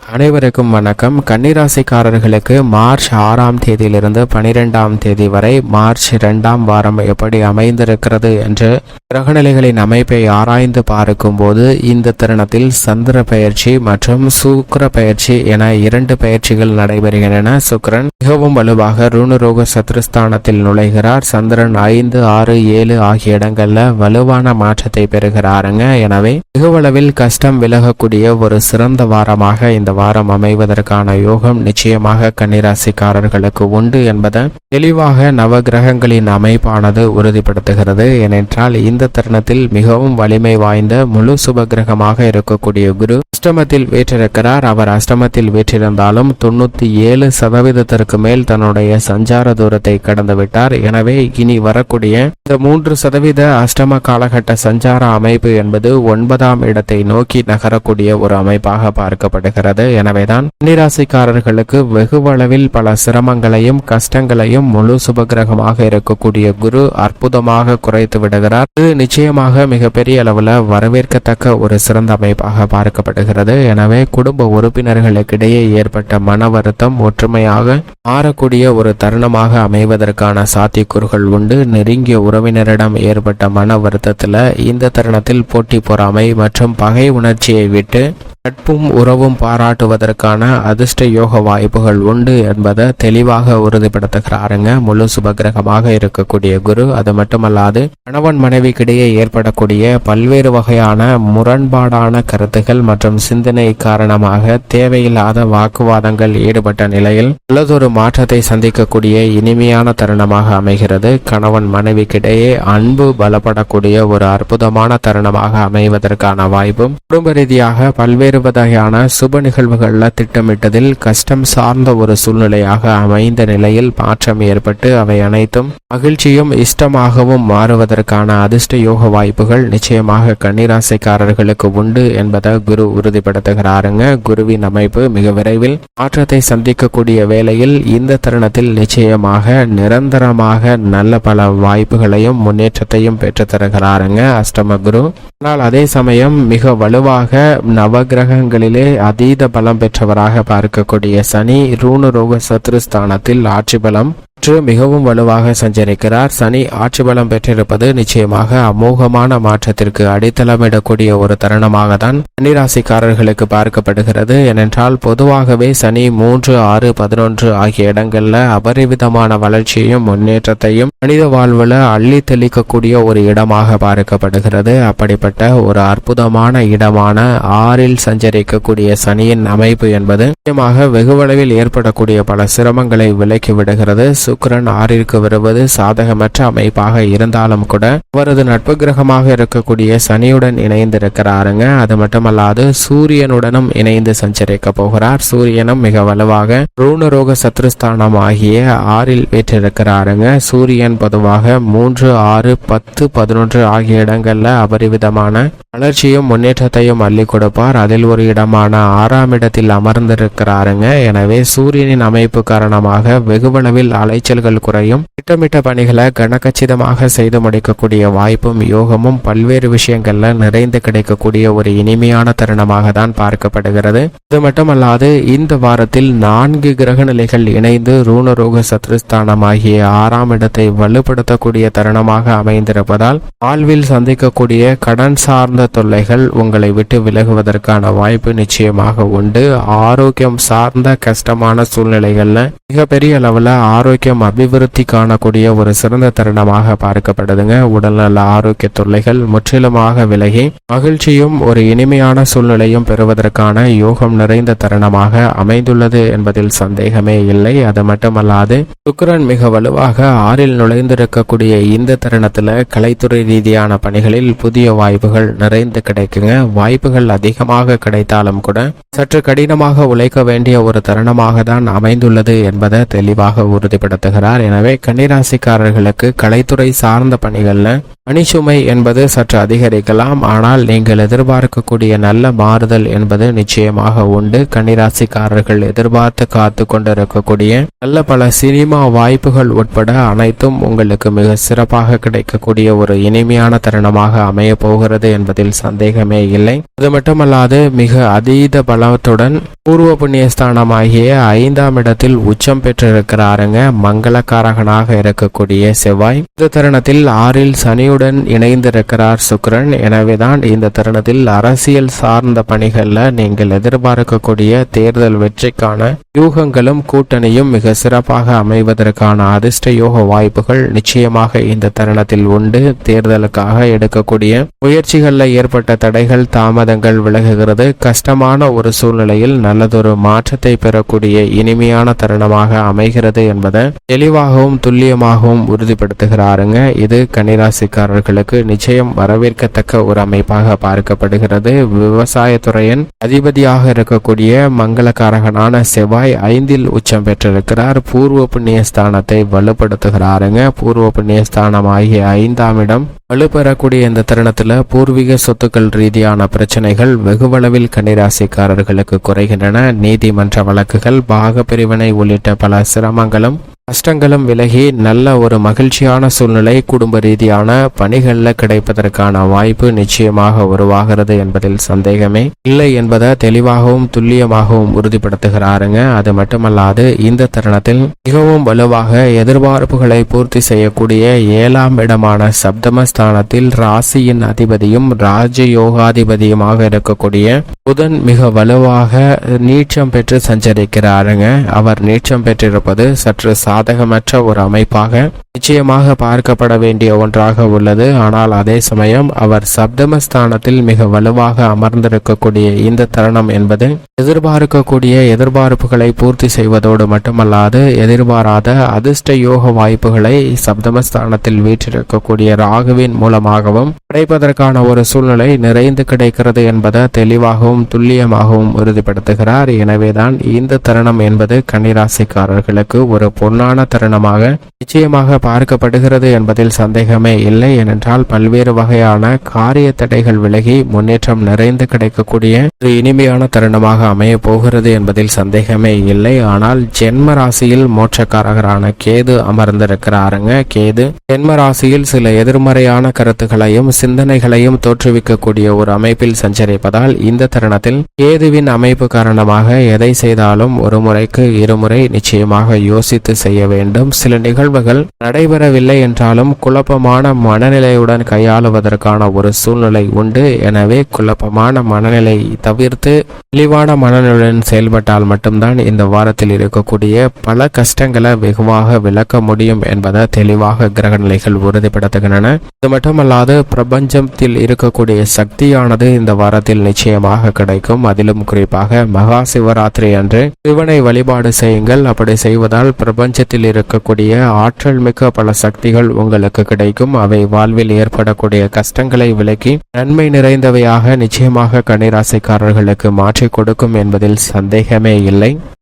அனைவருக்கும் வணக்கம். கன்னிராசிக்காரர்களுக்கு மார்ச் 6ஆம் தேதியிலிருந்து 12ஆம் தேதி வரை மார்ச் 2ஆம் வாரம் எப்படி அமைந்திருக்கிறது என்று கிரகநிலைகளின் அமைப்பை ஆராய்ந்து பார்க்கும்போது இந்த தருணத்தில் சந்திர பெயர்ச்சி மற்றும் சுக்கிர பெயர்ச்சி என 2 பெயர்ச்சிகள் நடைபெறுகின்றன. சுக்கிரன் மிகவும் வலுவாக ரூணரோக சத்ருஸ்தானத்தில் நுழைகிறார். சந்திரன் 5, 6, 7 ஆகிய இடங்கள்ல வலுவான மாற்றத்தை பெறுகிறாருங்க. எனவே மிகவளவில் கஷ்டம் விலகக்கூடிய ஒரு சிறந்த வாரமாக இந்த வாரம் அமைவதற்கான யோகம் நிச்சயமாக கன்னிராசிக்காரர்களுக்கு உண்டு என்பதை தெளிவாக நவகிரகங்களின் அமைப்பானது உறுதிப்படுத்துகிறது. ஏனென்றால் இந்த தருணத்தில் மிகவும் வலிமை வாய்ந்த முழு சுப கிரகமாக இருக்கக்கூடிய குரு அஷ்டமத்தில் வீற்றிருக்கிறார். அவர் அஷ்டமத்தில் வீற்றிருந்தாலும் 97% மேல் தன்னுடைய சஞ்சார தூரத்தை கடந்து விட்டார். எனவே இனி வரக்கூடிய இந்த 3% அஷ்டம காலகட்ட சஞ்சார அமைப்பு என்பது 9ஆம் இடத்தை நோக்கி நகரக்கூடிய ஒரு அமைப்பாக பார்க்கப்படுகிறது. எனவேதான் கன்னிராசிக்காரர்களுக்கு வெகுவளவில் பல சிரமங்களையும் கஷ்டங்களையும் முழு சுபகிரகமாக இருக்கக்கூடிய குரு அற்புதமாக குறைத்து விடுகிறார். இது நிச்சயமாக மிகப்பெரிய அளவில் வரவேற்கத்தக்க ஒரு சிறந்த அமைப்பாக பார்க்கப்படுகிறது. எனவே குடும்ப உறுப்பினர்களுக்கிடையே ஏற்பட்ட மன வருத்தம் ஒற்றுமையாக மாறக்கூடிய ஒரு தருணமாக அமைவதற்கான சாத்தியக்கூறுகள் உண்டு. நெருங்கிய உறவினரிடம் ஏற்பட்ட மன வருத்தத்தில் இந்த தருணத்தில் போட்டி பொறாமை மற்றும் பகை உணர்ச்சியை விட்டு நட்பும் உறவும் பாராட்டுவதற்கான அதிர்ஷ்ட யோக வாய்ப்புகள் உண்டு என்பதை தெளிவாக உறுதிப்படுத்துகிறாருங்க முழு சுபகிரகமாக இருக்கக்கூடிய குரு. அது மட்டுமல்லாது கணவன் மனைவிக்கிடையே ஏற்படக்கூடிய பல்வேறு வகையான முரண்பாடான கருத்துகள் மற்றும் சிந்தனை காரணமாக தேவையில்லாத வாக்குவாதங்கள் ஈடுபட்ட நிலையில் நல்லதொரு மாற்றத்தை சந்திக்கக்கூடிய இனிமையான தருணமாக அமைகிறது. கணவன் மனைவிக்கிடையே அன்பு பலப்படக்கூடிய ஒரு அற்புதமான தருணமாக அமைவதற்கான வாய்ப்பும் குடும்ப ரீதியாக பல்வேறு வகையான சுப நிகழ்வுகளில் திட்டமிட்டதில் கஷ்டம் சார்ந்த ஒரு சூழ்நிலையாக அமைந்த நிலையில் மாற்றம் ஏற்பட்டு அவை அனைத்தும் மகிழ்ச்சியும் இஷ்டமாகவும் மாறுவதற்கான அதிர்ஷ்ட யோக வாய்ப்புகள் நிச்சயமாக கன்னிராசிக்காரர்களுக்கு உண்டு என்பதை குரு உறுதிப்படுத்துகிறாருங்க. குருவின் அமைப்பு மிக விரைவில் மாற்றத்தை சந்திக்கக்கூடிய வேளையில் இந்த தருணத்தில் நிச்சயமாக நிரந்தரமாக நல்ல பல வாய்ப்புகளையும் முன்னேற்றத்தையும் பெற்றுத்தருகிறாருங்க அஷ்டம குரு. ஆனால் அதே சமயம் மிக வலுவாக நவகிரகங்களிலே அதீத பலம் பெற்றவராக பார்க்கக்கூடிய சனி ரூணரோக சத்ருஸ்தானத்தில் ஆட்சி பலம் மிகவும் வலுவாக சஞ்சரிக்கிறார். சனி ஆட்சி பலம் பெற்றிருப்பது நிச்சயமாக அமோகமான மாற்றத்திற்கு அடித்தளமிடக்கூடிய ஒரு தருணமாக தான் கன்னிராசிக்காரர்களுக்கு பார்க்கப்படுகிறது. ஏனென்றால் பொதுவாகவே சனி 3, 6, 11 ஆகிய இடங்கள்ல அபரிவிதமான வளர்ச்சியையும் முன்னேற்றத்தையும் மனித வாழ்வுல அள்ளி தெளிக்கக்கூடிய ஒரு இடமாக பார்க்கப்படுகிறது. அப்படிப்பட்ட ஒரு அற்புதமான இடமான 6இல் சஞ்சரிக்கக்கூடிய சனியின் அமைப்பு என்பது நிச்சயமாக வெகுவளவில் ஏற்படக்கூடிய பல சிரமங்களை விலக்கி விடுகிறது. சுக்கிரன் 6ற்கு வருவது சாதகமற்ற அமைப்பாக இருந்தாலும் கூட அவரது நட்பு கிரகமாக இருக்கக்கூடிய சனியுடன் இணைந்திருக்கிறாருங்க. அது மட்டுமல்லாது சூரியனுடனும் இணைந்து சஞ்சரிக்க போகிறார். சூரியனும் மிக வலுவாக ரூணரோக சத்ருஸ்தானம் ஆகிய 6இல் வீற்றிருக்கிறாருங்க. சூரியன் பொதுவாக 3, 6, 10, 11 ஆகிய இடங்கள்ல அபரிவிதமான வளர்ச்சியும் முன்னேற்றத்தையும் அள்ளி கொடுப்பார். அதில் ஒரு இடமான 6ஆம் இடத்தில் அமர்ந்திருக்கிறாருங்க. எனவே சூரியனின் அமைப்பு காரணமாக வெகுவளவில் அலைச்சல்கள் குறையும். திட்டமிட்ட பணிகளை கனகச்சிதமாக செய்து முடிக்கக்கூடிய வாய்ப்பும் யோகமும் பல்வேறு விஷயங்கள்ல நிறைந்து கிடைக்கக்கூடிய ஒரு இனிமையான தருணமாக தான் பார்க்கப்படுகிறது. இது மட்டுமல்லாது இந்த வாரத்தில் 4 கிரக நிலைகள் இணைந்து ரூணரோக சத்ருஸ்தானம் ஆகிய 6ஆம் இடத்தை வலுப்படுத்தக்கூடிய தருணமாக அமைந்திருப்பதால் வாழ்வில் சந்திக்கக்கூடிய கடன் சார்ந்த தொல்லைகள் உங்களை விட்டு விலகுவதற்கான வாய்ப்பு நிச்சயமாக உண்டு. ஆரோக்கியம் சார்ந்த கஷ்டமான சூழ்நிலைகள்ல மிகப்பெரிய அளவுல ஆரோக்கியம் அபிவிருத்தி காணக்கூடிய ஒரு சிறந்த தருணமாக பார்க்கப்படுதுங்க. உடல்நல ஆரோக்கிய தொல்லைகள் முற்றிலுமாக விலகி மகிழ்ச்சியும் ஒரு இனிமையான சூழ்நிலையும் பெறுவதற்கான யோகம் நிறைந்த தருணமாக அமைந்துள்ளது என்பதில் சந்தேகமே இல்லை. அது மட்டுமல்லாது சுக்கிரன் மிக வலுவாக 6இல் நுழைந்திருக்கக்கூடிய இந்த தருணத்துல கலைத்துறை ரீதியான பணிகளில் புதிய வாய்ப்புகள் நிறைந்து கிடைக்குங்க. வாய்ப்புகள் அதிகமாக கிடைத்தாலும் கூட சற்று கடினமாக உழைக்க வேண்டிய ஒரு தருணமாக தான் அமைந்துள்ளது என்பதை தெளிவாக உறுதிப்படுத்துகிறார். எனவே கன்னிராசிக்காரர்களுக்கு கலைத்துறை சார்ந்த பணிகள்ல பணிச்சுமை என்பது சற்று அதிகரிக்கலாம். ஆனால் நீங்கள் எதிர்பார்க்கக்கூடிய நல்ல மாறுதல் என்பது நிச்சயமாக உண்டு. கன்னிராசிக்காரர்கள் எதிர்பார்த்து காத்து கொண்டிருக்கக்கூடிய நல்ல பல சினிமா வாய்ப்புகள் உட்பட அனைத்தும் உங்களுக்கு மிக சிறப்பாக கிடைக்கக்கூடிய ஒரு இனிமையான தருணமாக அமைய போகிறது என்பதில் சந்தேகமே இல்லை. அது மட்டுமல்லாது மிக அதீத பலத்துடன் பூர்வ புண்ணியஸ்தானமாகிய 5ஆம் இடத்தில் உச்சம் பெற்றிருக்கிறாருங்க மங்களக்காரகனாக இருக்கக்கூடிய செவ்வாய். இந்த தருணத்தில் 6இல் சனியுடன் இணைந்திருக்கிறார் சுக்கிரன். எனவேதான் இந்த தருணத்தில் அரசியல் சார்ந்த பணிகள்ல நீங்கள் எதிர்பார்க்கக்கூடிய தேர்தல் வெற்றிக்கான யூகங்களும் கூட்டணியும் மிக சிறப்பாக அமைவதற்கான அதிர்ஷ்ட யோக வாய்ப்புகள் நிச்சயமாக இந்த தருணத்தில் உண்டு. தேர்தலுக்காக எடுக்கக்கூடிய முயற்சிகளில் ஏற்பட்ட தடைகள் தாமதங்கள் விலகுகிறது. கஷ்டமான ஒரு சூழ்நிலையில் நல்லதொரு மாற்றத்தை பெறக்கூடிய இனிமையான தருணமாக அமைகிறது என்பதை தெளிவாகவும் துல்லியமாகவும் உறுதிப்படுத்துகிறாருங்க. இது கன்னிராசிக்காரர்களுக்கு நிச்சயம் வரவேற்கத்தக்க ஒரு அமைப்பாக பார்க்கப்படுகிறது. விவசாயத்துறையின் அதிபதியாக இருக்கக்கூடிய மங்களக்காரகனான செவ்வாய் 5இல் உச்சம் பெற்றிருக்கிறார். பூர்வ புண்ணிய ஸ்தானத்தை வலுப்படுத்துகிறாருங்க. பூர்வ புண்ணிய ஸ்தானம் ஆகிய 5ஆம் இடம் வலுப்பெறக்கூடிய இந்த தருணத்துல பூர்வீக சொத்துக்கள் ரீதியான பிரச்சனைகள் வெகுவளவில் கன்னிராசிக்காரர்களுக்கு குறைகின்றன. நீதிமன்ற வழக்குகள், பாக பிரிவினை உள்ளிட்ட பல சிரமங்களும் கஷ்டங்களும் விலகி நல்ல ஒரு மகிழ்ச்சியான சூழ்நிலை குடும்ப ரீதியான பணிகளில் கிடைப்பதற்கான வாய்ப்பு நிச்சயமாக உருவாகிறது என்பதில் சந்தேகமே இல்லை என்பதை தெளிவாகவும் துல்லியமாகவும் உறுதிப்படுத்துகிறாருங்க. அது மட்டுமல்லாது இந்த தருணத்தில் மிகவும் வலுவாக எதிர்பார்ப்புகளை பூர்த்தி செய்யக்கூடிய 7ஆம் இடமான சப்தமஸ்தானத்தில் ராசியின் அதிபதியும் ராஜயோகாதிபதியுமாக இருக்கக்கூடிய புதன் மிக வலுவாக நீச்சம் பெற்று சஞ்சரிக்கிறாருங்க. அவர் நீச்சம் பெற்றிருப்பது சற்று சாதகமற்ற ஒரு அமைப்பாக நிச்சயமாக பார்க்கப்பட வேண்டிய ஒன்றாக உள்ளது. ஆனால் அதே சமயம் அவர் சப்தமஸ்தானத்தில் மிக வலுவாக அமர்ந்திருக்கக்கூடிய இந்த தருணம் என்பது எதிர்பார்க்கக்கூடிய எதிர்பார்ப்புகளை பூர்த்தி செய்வதோடு மட்டுமல்லாது எதிர்பாராத அதிர்ஷ்ட யோக வாய்ப்புகளை சப்தமஸ்தானத்தில் வீற்றிருக்கக்கூடிய ராகுவின் மூலமாகவும் கிடைப்பதற்கான ஒரு சூழ்நிலை நிறைந்து கிடைக்கிறது என்பதை தெளிவாகவும் துல்லியமாகவும் உறுதிப்படுத்துகிறார். எனவேதான் இந்த தருணம் என்பது கன்னிராசிக்காரர்களுக்கு ஒரு பொன்னான தருணமாக நிச்சயமாக பார்க்கப்படுகிறது என்பதில் சந்தேகமே இல்லை. ஏனென்றால் பல்வேறு வகையான காரிய தடைகள் விலகி முன்னேற்றம் நிறைந்து கிடைக்கக்கூடிய ஒரு இனிமையான தருணமாக அமைய போகிறது என்பதில் சந்தேகமே இல்லை. ஆனால் ஜென்ம ராசியில் மோட்சக்காரகரான கேது அமர்ந்திருக்கிறாருங்க. கேது ஜென்ம ராசியில் சில எதிர்மறையான கருத்துக்களையும் சிந்தனைகளையும் தோற்றுவிக்கக்கூடிய ஒரு அமைப்பில் சஞ்சரிப்பதால் இந்த தருணத்தில் கேதுவின் அமைப்பு காரணமாக எதை செய்தாலும் ஒரு முறைக்கு இருமுறை நிச்சயமாக யோசித்து செய்ய வேண்டும். சில நிகழ்வுகள் நடைபெறவில்லை என்றாலும் குழப்பமான மனநிலையுடன் கையாளுவதற்கான ஒரு சூழ்நிலை உண்டு. எனவே குழப்பமான மனநிலை தவிர்த்து தெளிவான மனநிலையுடன் செயல்பட்டால் மட்டும்தான் இந்த வாரத்தில் இருக்கக்கூடிய பல கஷ்டங்களை வெகுவாக விளக்க முடியும் என்பதை தெளிவாக கிரகநிலைகள் உறுதிப்படுத்துகின்றன. இது மட்டுமல்லாது பிரபஞ்சத்தில் இருக்கக்கூடிய சக்தியானது இந்த வாரத்தில் நிச்சயமாக கிடைக்கும். அதிலும் குறிப்பாக மகா சிவராத்திரி அன்று சிவனை வழிபாடு செய்யுங்கள். அப்படி செய்வதால் பிரபஞ்சத்தில் இருக்கக்கூடிய ஆற்றல் மிக்க பல சக்திகள் உங்களுக்கு கிடைக்கும். அவை வாழ்வில் ஏற்படக்கூடிய கஷ்டங்களை விலக்கி நன்மை நிறைந்தவையாக நிச்சயமாக கன்னிராசிக்காரர்களுக்கு மாற்றிக் கொடுக்கும் என்பதில் சந்தேகமே இல்லை.